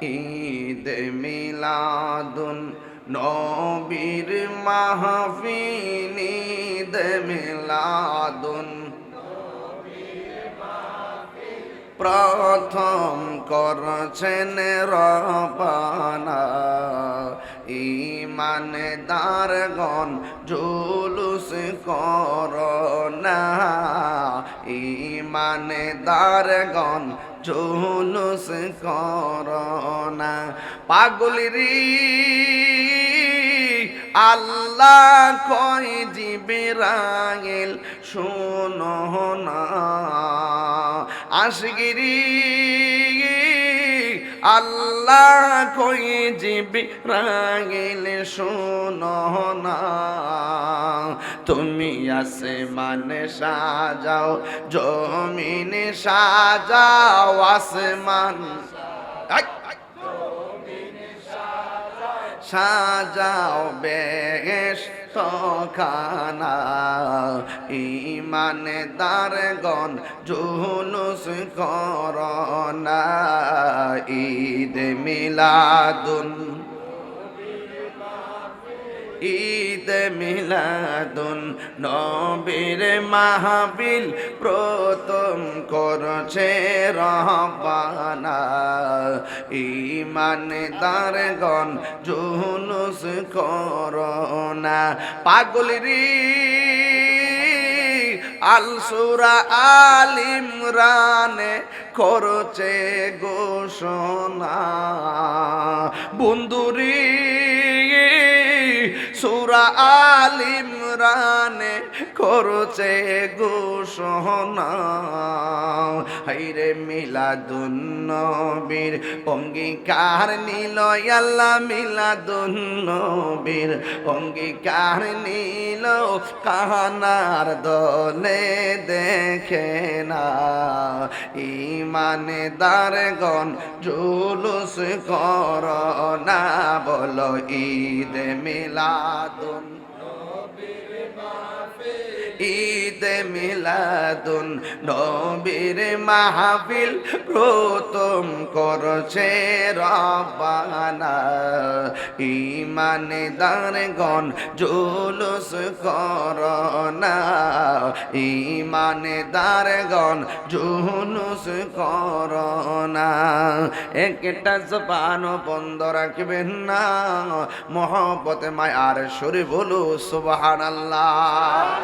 ঈদ মিলাদুন নবীর মাহফিল ঈদ মিলাদুন প্রথম করছেন রবানা ঈমানদারগণ জুলুস করোনা ঈমানদারগণ জুলুস করোনা পাগলেরি আল্লাহ কয় জিবরাইল শোনো না আশগিরি আল্লাহ কই জিবরাইল শোনো না তুমি আসমানে সাজাও জমিনে সাজাও আসমান সাজাও বেহেশত খানা ঈমানদারগণ জুলুস করোনা ঈদ মিলাদুন ঈদ মিলাদুন নবীর মাহফিল প্রথম করছে রব্বানা ঈমানদারগণ জুলুস করোনা পাগলেরি আল সূরা আল ইমরানে করছে ঘোষণা বন্ধুরি সূরা আল ইমরানে করছে ঘোষণা হায়রে মিলাদুন নবীর অঙ্গীকার নিল আল্লাহ মিলাদুন নবীর অঙ্গীকার নিল কাহানার দলে দেখে না ঈমানদারগণ জুলুস করোনা বলো ঈদ মিলাদুন ঈদ মিলাদুন নবীর মাহফিল প্রথম করছে রব্বানা ঈমানদারগণ জুলুস করোনা ঈমানদারগণ জুলুস করোনা একটা জবান বন্ধ রাখবেন না মহব্বতে মায়ার সুরে বলো সুবহানাল্লাহ।